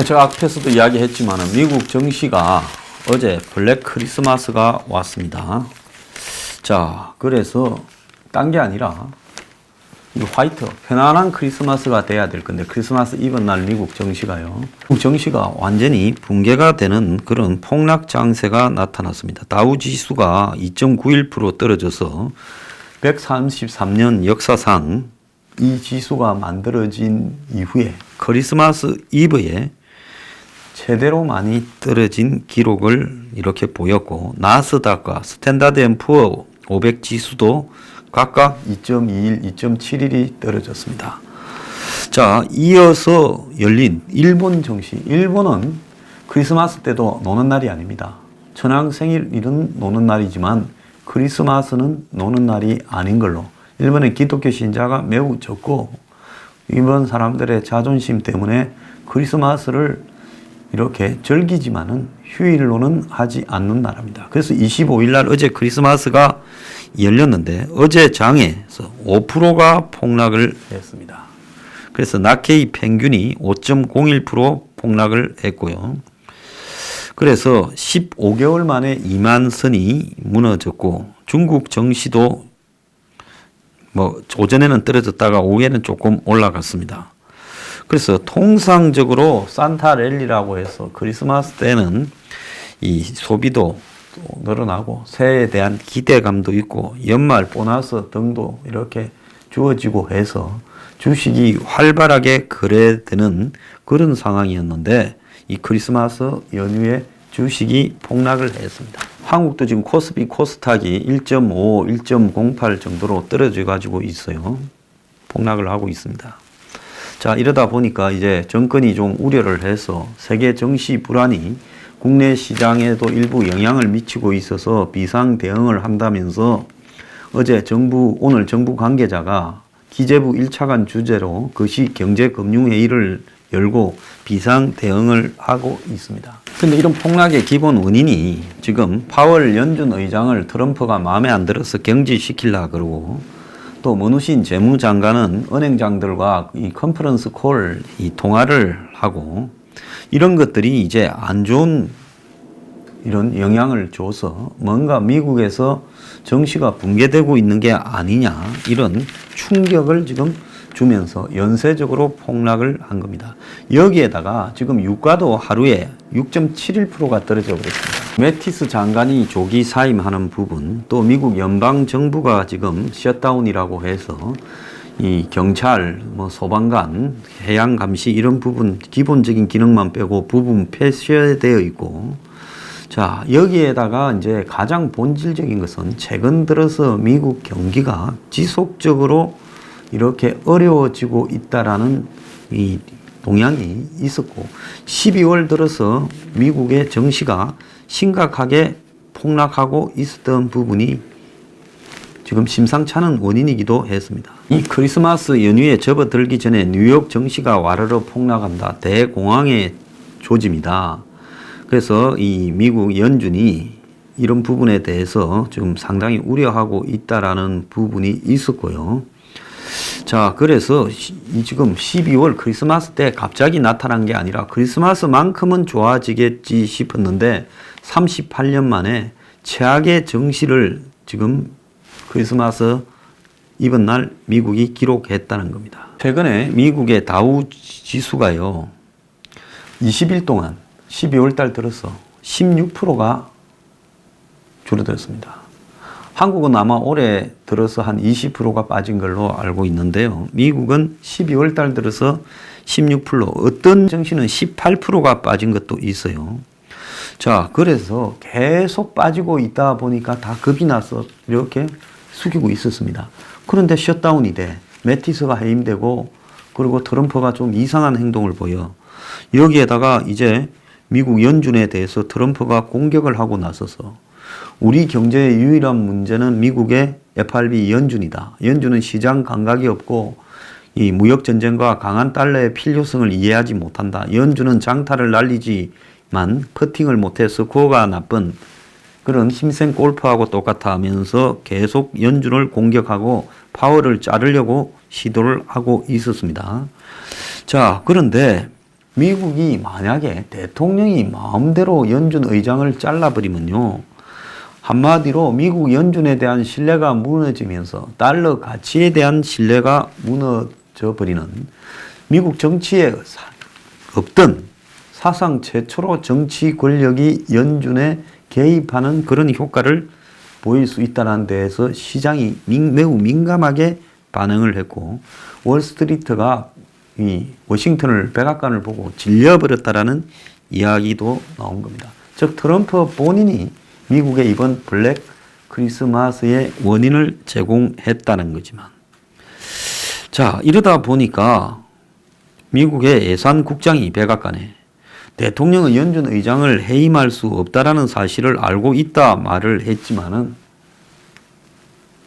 제가 앞에서도 이야기했지만 미국 정시가 어제 블랙 크리스마스가 왔습니다. 자, 그래서 딴 게 아니라 이 화이트, 편안한 크리스마스가 돼야 될 건데 크리스마스 이브 날 미국 정시가요. 미국 정시가 완전히 붕괴가 되는 그런 폭락 장세가 나타났습니다. 다우 지수가 2.91% 떨어져서 133년 역사상 이 지수가 만들어진 이후에 크리스마스 이브에 최대로 많이 떨어진 기록을 이렇게 보였고, 나스닥과 스탠다드 앤 푸어 500 지수도 각각 2.21, 2.71이 떨어졌습니다. 자, 이어서 열린 일본 정시. 일본은 크리스마스 때도 노는 날이 아닙니다. 천황생일은 노는 날이지만 크리스마스는 노는 날이 아닌 걸로. 일본의 기독교 신자가 매우 적고 일본 사람들의 자존심 때문에 크리스마스를 이렇게 즐기지만은 휴일로는 하지 않는 나라입니다. 그래서 25일 날 어제 크리스마스가 열렸는데 어제 장에서 5%가 폭락을 했습니다. 그래서 나케이 평균이 5.01% 폭락을 했고요. 그래서 15개월 만에 2만 선이 무너졌고, 중국 정시도 오전에는 떨어졌다가 오후에는 조금 올라갔습니다. 그래서 통상적으로 산타 랠리라고 해서 크리스마스 때는 이 소비도 늘어나고 새해에 대한 기대감도 있고 연말 보너스 등도 이렇게 주어지고 해서 주식이 활발하게 거래되는 그런 상황이었는데, 이 크리스마스 연휴에 주식이 폭락을 했습니다. 한국도 지금 코스피 코스닥이 1.5, 1.08 정도로 떨어져 가지고 있어요. 폭락을 하고 있습니다. 자, 이러다 보니까 이제 정권이 좀 우려를 해서 세계 정시 불안이 국내 시장에도 일부 영향을 미치고 있어서 비상 대응을 한다면서 어제 오늘 정부 관계자가 기재부 1차관 주재로 거시 경제금융회의를 열고 비상 대응을 하고 있습니다. 근데 이런 폭락의 기본 원인이 지금 파월 연준 의장을 트럼프가 마음에 안 들어서 경질시키려고 그러고, 또 머누신 재무장관은 은행장들과 이 컨퍼런스 콜 이 통화를 하고, 이런 것들이 이제 안 좋은 이런 영향을 줘서 뭔가 미국에서 정시가 붕괴되고 있는 게 아니냐, 이런 충격을 지금 주면서 연쇄적으로 폭락을 한 겁니다. 여기에다가 지금 유가도 하루에 6.71%가 떨어져 버렸습니다. 매티스 장관이 조기 사임하는 부분, 또 미국 연방정부가 지금 셧다운이라고 해서 이 경찰, 소방관, 해양감시 이런 부분 기본적인 기능만 빼고 부분 폐쇄되어 있고, 자, 여기에다가 이제 가장 본질적인 것은 최근 들어서 미국 경기가 지속적으로 이렇게 어려워지고 있다라는 이 동향이 있었고, 12월 들어서 미국의 정시가 심각하게 폭락하고 있었던 부분이 지금 심상치 않은 원인이기도 했습니다. 이 크리스마스 연휴에 접어들기 전에 뉴욕 정시가 와르르 폭락한다. 대공황의 조짐이다. 그래서 이 미국 연준이 이런 부분에 대해서 지금 상당히 우려하고 있다라는 부분이 있었고요. 자, 그래서 지금 12월 크리스마스 때 갑자기 나타난 게 아니라 크리스마스만큼은 좋아지겠지 싶었는데 38년 만에 최악의 정시를 지금 크리스마스 이번 날 미국이 기록했다는 겁니다. 최근에 미국의 다우 지수가요, 20일 동안 12월 달 들어서 16%가 줄어들었습니다. 한국은 아마 올해 들어서 한 20%가 빠진 걸로 알고 있는데요. 미국은 12월 달 들어서 16%, 어떤 정시는 18%가 빠진 것도 있어요. 자, 그래서 계속 빠지고 있다 보니까 다 겁이 나서 이렇게 숙이고 있었습니다. 그런데 셧다운이 돼. 매티스가 해임되고, 그리고 트럼프가 좀 이상한 행동을 보여. 여기에다가 이제 미국 연준에 대해서 트럼프가 공격을 하고 나서서 우리 경제의 유일한 문제는 미국의 FRB 연준이다. 연준은 시장 감각이 없고 이 무역전쟁과 강한 달러의 필요성을 이해하지 못한다. 연준은 장타를 날리지만 퍼팅을 못해서 그거가 나쁜 그런 힘센 골프하고 똑같아 하면서 계속 연준을 공격하고 파월을 자르려고 시도를 하고 있었습니다. 자, 그런데 미국이 만약에 대통령이 마음대로 연준 의장을 잘라버리면요. 한마디로 미국 연준에 대한 신뢰가 무너지면서 달러 가치에 대한 신뢰가 무너져 버리는 미국 정치에 없던 사상 최초로 정치 권력이 연준에 개입하는 그런 효과를 보일 수 있다는 데에서 시장이 매우 민감하게 반응을 했고 월스트리트가 이 워싱턴을 백악관을 보고 질려버렸다라는 이야기도 나온 겁니다. 즉 트럼프 본인이 미국의 이번 블랙 크리스마스의 원인을 제공했다는 거지만 자 이러다 보니까 미국의 예산국장이 백악관에 대통령은 연준 의장을 해임할 수 없다라는 사실을 알고 있다 말을 했지만은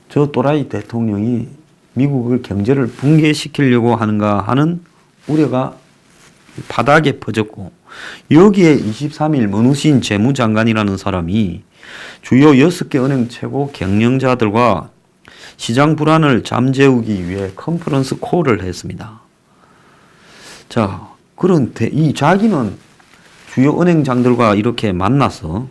저 또라이 대통령이 미국의 경제를 붕괴시키려고 하는가 하는 우려가 바닥에 퍼졌고 여기에 23일 머누신 재무장관이라는 사람이 주요 6개 은행 최고 경영자들과 시장 불안을 잠재우기 위해 컨퍼런스 콜을 했습니다. 자, 그런데 이 자기는 주요 은행장들과 이렇게 만나서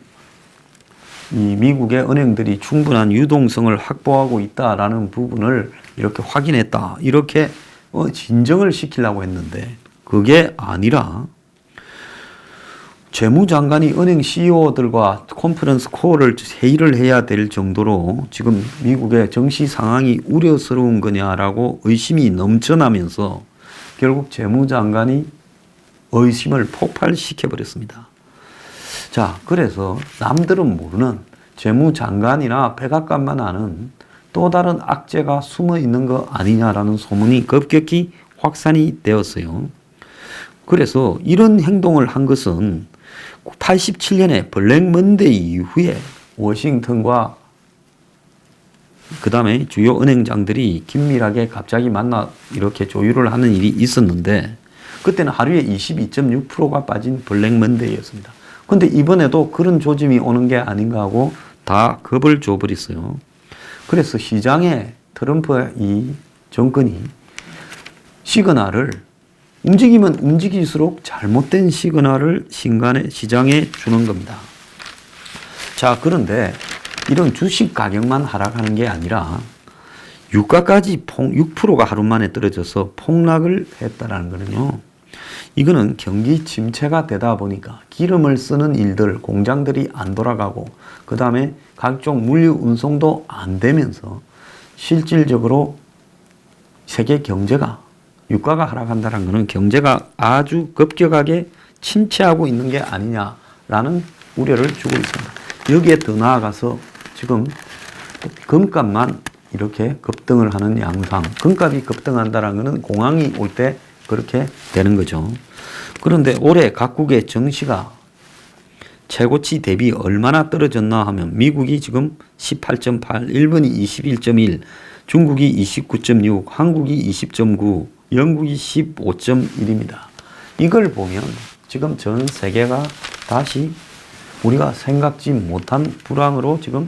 이 미국의 은행들이 충분한 유동성을 확보하고 있다라는 부분을 이렇게 확인했다. 이렇게 진정을 시키려고 했는데 그게 아니라 재무장관이 은행 CEO들과 컨퍼런스 콜을 회의를 해야 될 정도로 지금 미국의 정시 상황이 우려스러운 거냐라고 의심이 넘쳐나면서 결국 재무장관이 의심을 폭발시켜버렸습니다. 자, 그래서 남들은 모르는 재무장관이나 백악관만 아는 또 다른 악재가 숨어 있는 거 아니냐라는 소문이 급격히 확산이 되었어요. 그래서 이런 행동을 한 것은 87년에 블랙 먼데이 이후에 워싱턴과 그 다음에 주요 은행장들이 긴밀하게 갑자기 만나 이렇게 조율을 하는 일이 있었는데 그때는 하루에 22.6%가 빠진 블랙 먼데이였습니다. 근데 이번에도 그런 조짐이 오는 게 아닌가 하고 다 겁을 줘버렸어요. 그래서 시장에 트럼프 이 정권이 시그널을 움직이면 움직일수록 잘못된 시그널을 시장에 주는 겁니다. 자, 그런데 이런 주식 가격만 하락하는 게 아니라 유가까지 6%가 하루 만에 떨어져서 폭락을 했다라는 거는요. 이거는 경기 침체가 되다 보니까 기름을 쓰는 일들, 공장들이 안 돌아가고 그 다음에 각종 물류 운송도 안 되면서 실질적으로 세계 경제가 유가가 하락한다는 것은 경제가 아주 급격하게 침체하고 있는 게 아니냐라는 우려를 주고 있습니다. 여기에 더 나아가서 지금 금값만 이렇게 급등을 하는 양상, 금값이 급등한다는 것은 공황이 올 때 그렇게 되는 거죠. 그런데 올해 각국의 정시가 최고치 대비 얼마나 떨어졌나 하면 미국이 지금 18.8, 일본이 21.1, 중국이 29.6, 한국이 20.9, 영국이 15.1입니다. 이걸 보면 지금 전 세계가 다시 우리가 생각지 못한 불황으로 지금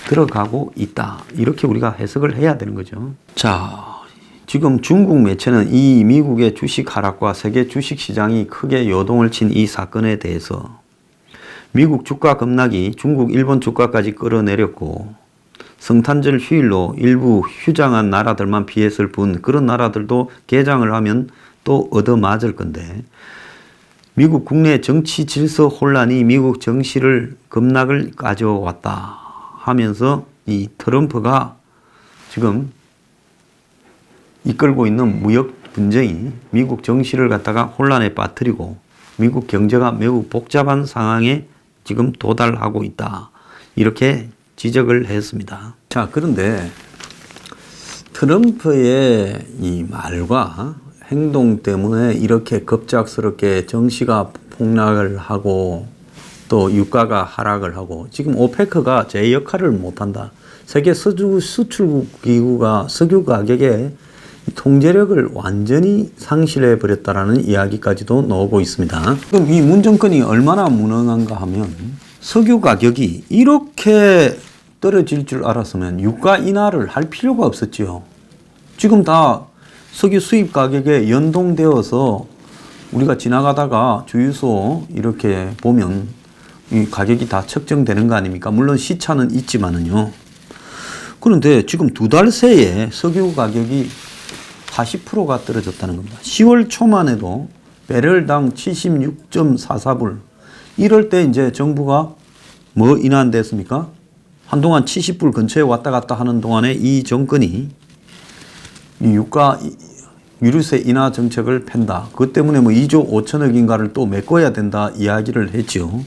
들어가고 있다. 이렇게 우리가 해석을 해야 되는 거죠. 자, 지금 중국 매체는 이 미국의 주식 하락과 세계 주식 시장이 크게 요동을 친 이 사건에 대해서 미국 주가 급락이 중국, 일본 주가까지 끌어내렸고 성탄절 휴일로 일부 휴장한 나라들만 피했을 뿐 그런 나라들도 개장을 하면 또 얻어맞을 건데 미국 국내 정치 질서 혼란이 미국 정시를 급락을 가져왔다 하면서 이 트럼프가 지금 이끌고 있는 무역 분쟁이 미국 정시를 갖다가 혼란에 빠뜨리고 미국 경제가 매우 복잡한 상황에 지금 도달하고 있다. 이렇게 지적을 했습니다. 자, 그런데 트럼프의 이 말과 행동 때문에 이렇게 급작스럽게 정시가 폭락을 하고 또 유가가 하락을 하고 지금 오페크가 제 역할을 못한다. 세계 수출국 기구가 석유 가격의 통제력을 완전히 상실해 버렸다라는 이야기까지도 나오고 있습니다. 그럼 이 문 정권이 얼마나 무능한가 하면 석유 가격이 이렇게 떨어질 줄 알았으면 유가 인하를 할 필요가 없었지요. 지금 다 석유 수입 가격에 연동되어서 우리가 지나가다가 주유소 이렇게 보면 이 가격이 다 측정되는 거 아닙니까? 물론 시차는 있지만은요. 그런데 지금 2달 새에 석유 가격이 40%가 떨어졌다는 겁니다. 10월 초만 해도 배럴당 76.44불. 이럴 때 이제 정부가 뭐 인하됐습니까? 한동안 70불 근처에 왔다 갔다 하는 동안에 이 정권이 이 유가 유류세 인하 정책을 팬다. 그것 때문에 뭐 2조 5천억인가를 또 메꿔야 된다 이야기를 했죠.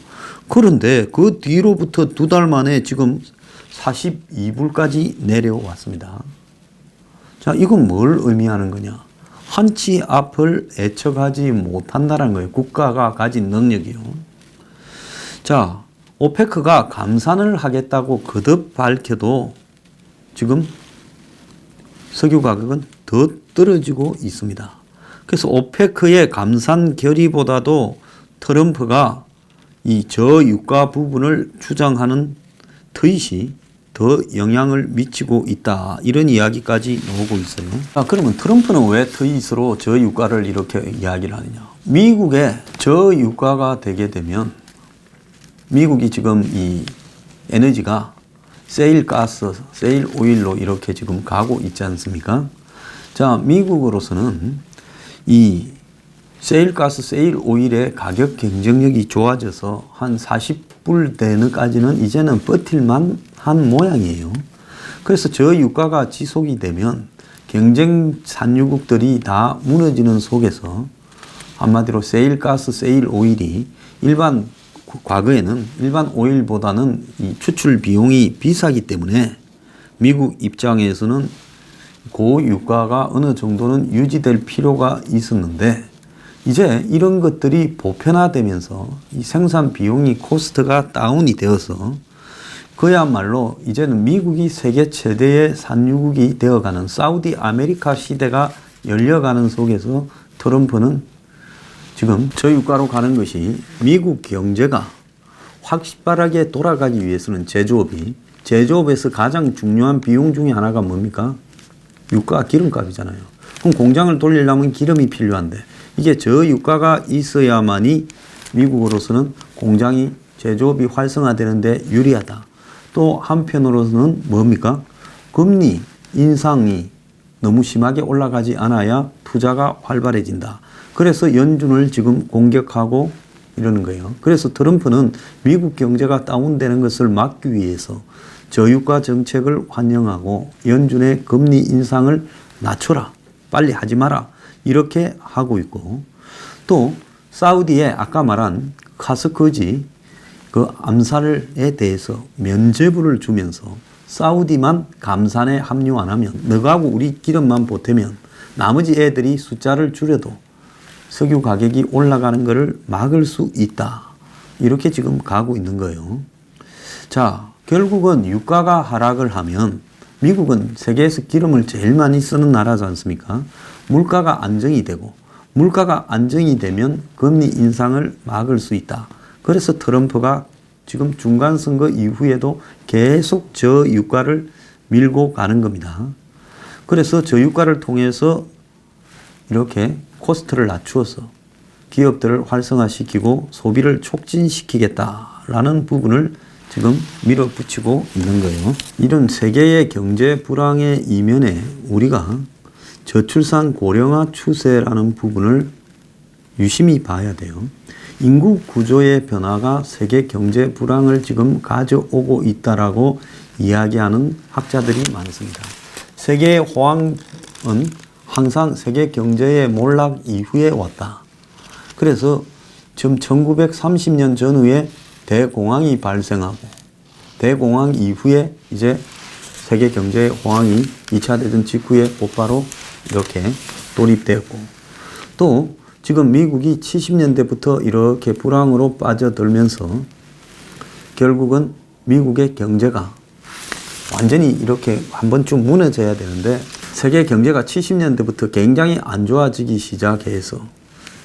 그런데 그 뒤로부터 2달 만에 지금 42불까지 내려왔습니다. 자, 이건 뭘 의미하는 거냐? 한치 앞을 애척하지 못한다는 거예요. 국가가 가진 능력이요. 자, 오페크가 감산을 하겠다고 거듭 밝혀도 지금 석유 가격은 더 떨어지고 있습니다. 그래서 오페크의 감산 결의보다도 트럼프가 이 저유가 부분을 주장하는 트윗이 더 영향을 미치고 있다. 이런 이야기까지 나오고 있어요. 그러면 트럼프는 왜 트윗으로 저유가를 이렇게 이야기를 하느냐. 미국의 저유가가 되게 되면 미국이 지금 이 에너지가 세일 가스, 세일 오일로 이렇게 지금 가고 있지 않습니까? 자, 미국으로서는 이 세일 가스, 세일 오일의 가격 경쟁력이 좋아져서 한 40불 대는까지는 이제는 버틸만 한 모양이에요. 그래서 저 유가가 지속이 되면 경쟁 산유국들이 다 무너지는 속에서 한마디로 세일 가스, 세일 오일이 과거에는 일반 오일보다는 이 추출 비용이 비싸기 때문에 미국 입장에서는 고유가가 어느 정도는 유지될 필요가 있었는데 이제 이런 것들이 보편화되면서 이 생산 비용이 코스트가 다운이 되어서 그야말로 이제는 미국이 세계 최대의 산유국이 되어가는 사우디 아메리카 시대가 열려가는 속에서 트럼프는 지금 저유가로 가는 것이 미국 경제가 확실하게 돌아가기 위해서는 제조업에서 가장 중요한 비용 중에 하나가 뭡니까? 유가, 기름값이잖아요. 그럼 공장을 돌리려면 기름이 필요한데 이게 저유가가 있어야만이 미국으로서는 공장이 제조업이 활성화되는데 유리하다. 또 한편으로는 뭡니까? 금리 인상이 너무 심하게 올라가지 않아야 투자가 활발해진다. 그래서 연준을 지금 공격하고 이러는 거예요. 그래서 트럼프는 미국 경제가 다운되는 것을 막기 위해서 저유가 정책을 환영하고 연준의 금리 인상을 낮춰라. 빨리 하지 마라. 이렇게 하고 있고 또 사우디의 아까 말한 카스커지 그 암살에 대해서 면죄부를 주면서 사우디만 감산에 합류 안 하면 너하고 우리 기름만 보태면 나머지 애들이 숫자를 줄여도 석유 가격이 올라가는 것을 막을 수 있다. 이렇게 지금 가고 있는 거예요. 자, 결국은 유가가 하락을 하면 미국은 세계에서 기름을 제일 많이 쓰는 나라지 않습니까? 물가가 안정이 되고 물가가 안정이 되면 금리 인상을 막을 수 있다. 그래서 트럼프가 지금 중간선거 이후에도 계속 저유가를 밀고 가는 겁니다. 그래서 저유가를 통해서 이렇게 코스트를 낮추어서 기업들을 활성화시키고 소비를 촉진시키겠다라는 부분을 지금 밀어붙이고 있는 거예요. 이런 세계의 경제 불황의 이면에 우리가 저출산 고령화 추세라는 부분을 유심히 봐야 돼요. 인구 구조의 변화가 세계 경제 불황을 지금 가져오고 있다라고 이야기하는 학자들이 많습니다. 세계의 호황은 항상 세계 경제의 몰락 이후에 왔다. 그래서 지금 1930년 전후에 대공황이 발생하고 대공황 이후에 이제 세계 경제의 호황이 2차 대전 직후에 곧바로 이렇게 돌입되었고 또 지금 미국이 70년대부터 이렇게 불황으로 빠져들면서 결국은 미국의 경제가 완전히 이렇게 한 번쯤 무너져야 되는데 세계 경제가 70년대부터 굉장히 안 좋아지기 시작해서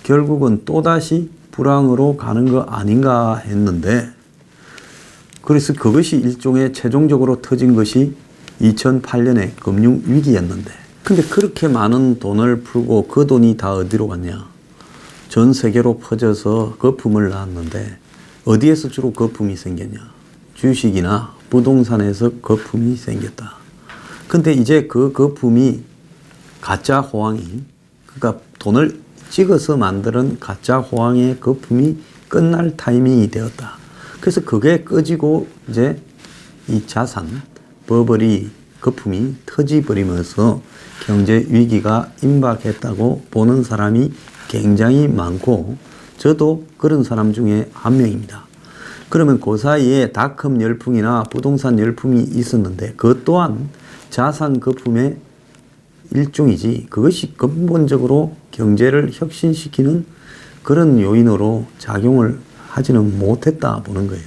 결국은 또다시 불황으로 가는 거 아닌가 했는데 그래서 그것이 일종의 최종적으로 터진 것이 2008년의 금융위기였는데 근데 그렇게 많은 돈을 풀고 그 돈이 다 어디로 갔냐? 전 세계로 퍼져서 거품을 낳았는데 어디에서 주로 거품이 생겼냐? 주식이나 부동산에서 거품이 생겼다. 근데 이제 그 거품이 가짜 호황이, 그러니까 돈을 찍어서 만드는 가짜 호황의 거품이 끝날 타이밍이 되었다. 그래서 그게 꺼지고 이제 이 자산, 버블이 거품이 터져버리면서 경제 위기가 임박했다고 보는 사람이 굉장히 많고 저도 그런 사람 중에 한 명입니다. 그러면 그 사이에 닷컴 열풍이나 부동산 열풍이 있었는데 그것 또한 자산 거품의 일종이지 그것이 근본적으로 경제를 혁신시키는 그런 요인으로 작용을 하지는 못했다 보는 거예요.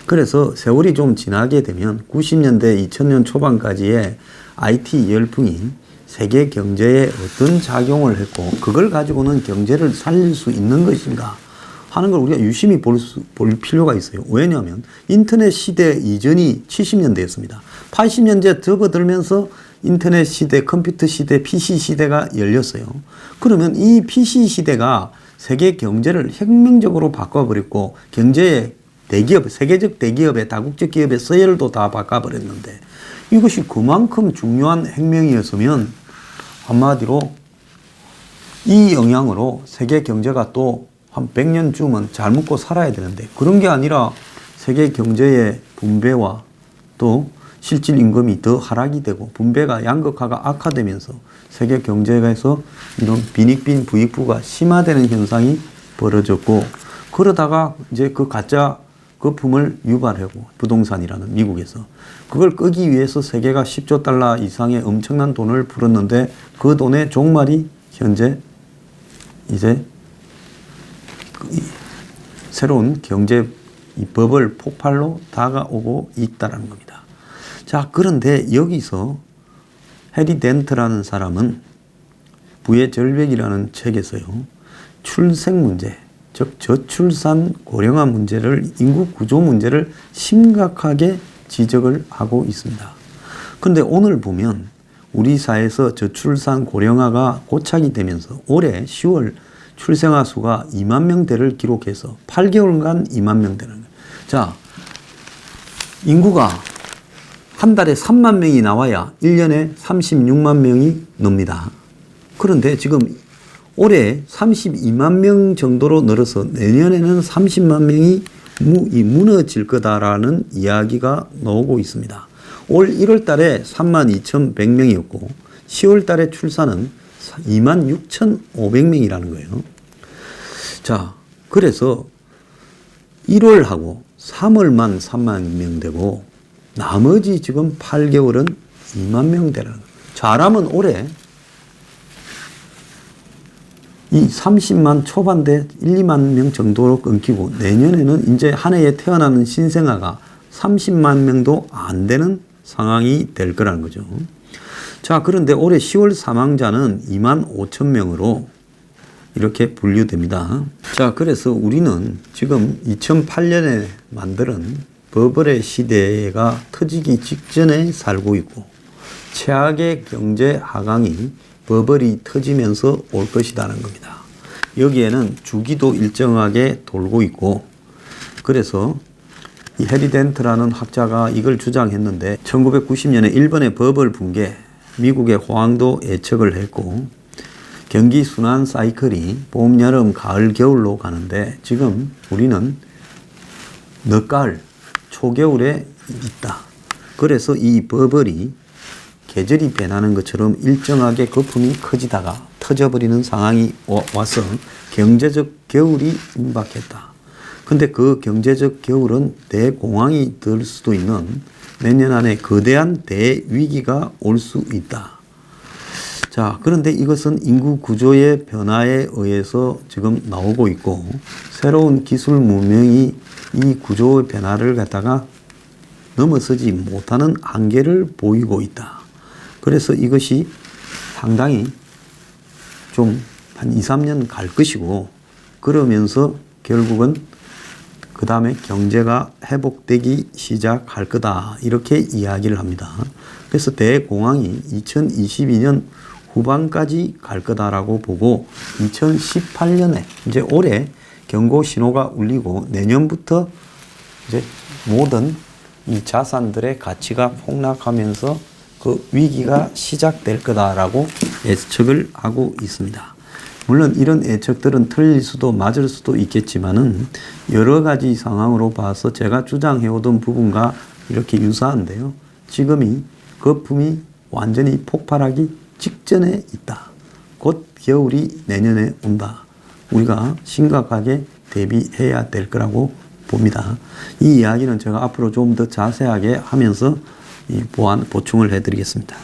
그래서 세월이 좀 지나게 되면 90년대 2000년 초반까지의 IT 열풍이 세계 경제에 어떤 작용을 했고 그걸 가지고는 경제를 살릴 수 있는 것인가 하는 걸 우리가 유심히 볼 필요가 있어요. 왜냐하면 인터넷 시대 이전이 70년대였습니다. 80년대 접어들면서 인터넷 시대, 컴퓨터 시대, PC 시대가 열렸어요. 그러면 이 PC 시대가 세계 경제를 혁명적으로 바꿔버렸고 경제의 대기업, 세계적 대기업의 다국적 기업의 서열도 다 바꿔버렸는데 이것이 그만큼 중요한 혁명이었으면 한마디로 이 영향으로 세계 경제가 또 한 100년쯤은 잘 먹고 살아야 되는데 그런 게 아니라 세계 경제의 분배와 또 실질 임금이 더 하락이 되고 분배가 양극화가 악화되면서 세계 경제에서 이런 빈익빈 부익부가 심화되는 현상이 벌어졌고 그러다가 이제 그 가짜 거품을 유발하고 부동산이라는 미국에서 그걸 끄기 위해서 세계가 10조 달러 이상의 엄청난 돈을 풀었는데 그 돈의 종말이 현재 이제 새로운 경제 버블 폭발로 다가오고 있다는 겁니다. 자, 그런데 여기서 해리 덴트라는 사람은 부의 절벽이라는 책에서요, 출생 문제, 즉 저출산 고령화 문제를, 인구 구조 문제를 심각하게 지적을 하고 있습니다. 그런데 오늘 보면 우리 사회에서 저출산 고령화가 고착이 되면서 올해 10월 출생아 수가 2만 명대를 기록해서 8개월간 2만 명대는 거예요. 자, 인구가 한 달에 3만 명이 나와야 1년에 36만 명이 늡니다. 그런데 지금 올해 32만 명 정도로 늘어서 내년에는 30만 명이 무너질 거다라는 이야기가 나오고 있습니다. 올 1월 달에 32,100명이었고 10월 달에 출산은 26,500명이라는 거예요. 자, 그래서 1월하고 3월만 3만 명 되고 나머지 지금 8개월은 2만 명 되라는 거예요. 잘하면 올해 이 30만 초반대 1, 2만 명 정도로 끊기고 내년에는 이제 한 해에 태어나는 신생아가 30만 명도 안 되는 상황이 될 거라는 거죠. 자, 그런데 올해 10월 사망자는 2만 5천 명으로 이렇게 분류됩니다. 자, 그래서 우리는 지금 2008년에 만드는 버블의 시대가 터지기 직전에 살고 있고 최악의 경제 하강이 버블이 터지면서 올 것이라는 겁니다. 여기에는 주기도 일정하게 돌고 있고 그래서 이 해리 덴트라는 학자가 이걸 주장했는데 1990년에 일본의 버블 붕괴, 미국의 호황도 예측을 했고 경기 순환 사이클이 봄, 여름, 가을, 겨울로 가는데 지금 우리는 늦가을, 초겨울에 있다. 그래서 이 버블이 계절이 변하는 것처럼 일정하게 거품이 커지다가 터져버리는 상황이 와서 경제적 겨울이 임박했다. 근데 그 경제적 겨울은 대공황이 될 수도 있는 내년 안에 거대한 대위기가 올 수 있다. 자, 그런데 이것은 인구 구조의 변화에 의해서 지금 나오고 있고 새로운 기술 문명이 이 구조의 변화를 갖다가 넘어서지 못하는 한계를 보이고 있다. 그래서 이것이 상당히 좀 한 2, 3년 갈 것이고 그러면서 결국은 그 다음에 경제가 회복되기 시작할 거다. 이렇게 이야기를 합니다. 그래서 대공황이 2022년 후반까지 갈 거다라고 보고 2018년에 이제 올해 경고 신호가 울리고 내년부터 이제 모든 이 자산들의 가치가 폭락하면서 그 위기가 시작될 거다라고 예측을 하고 있습니다. 물론 이런 예측들은 틀릴 수도 맞을 수도 있겠지만은 여러 가지 상황으로 봐서 제가 주장해오던 부분과 이렇게 유사한데요. 지금이 거품이 완전히 폭발하기 직전에 있다. 곧 겨울이 내년에 온다. 우리가 심각하게 대비해야 될 거라고 봅니다. 이 이야기는 제가 앞으로 좀 더 자세하게 하면서 보충을 해드리겠습니다.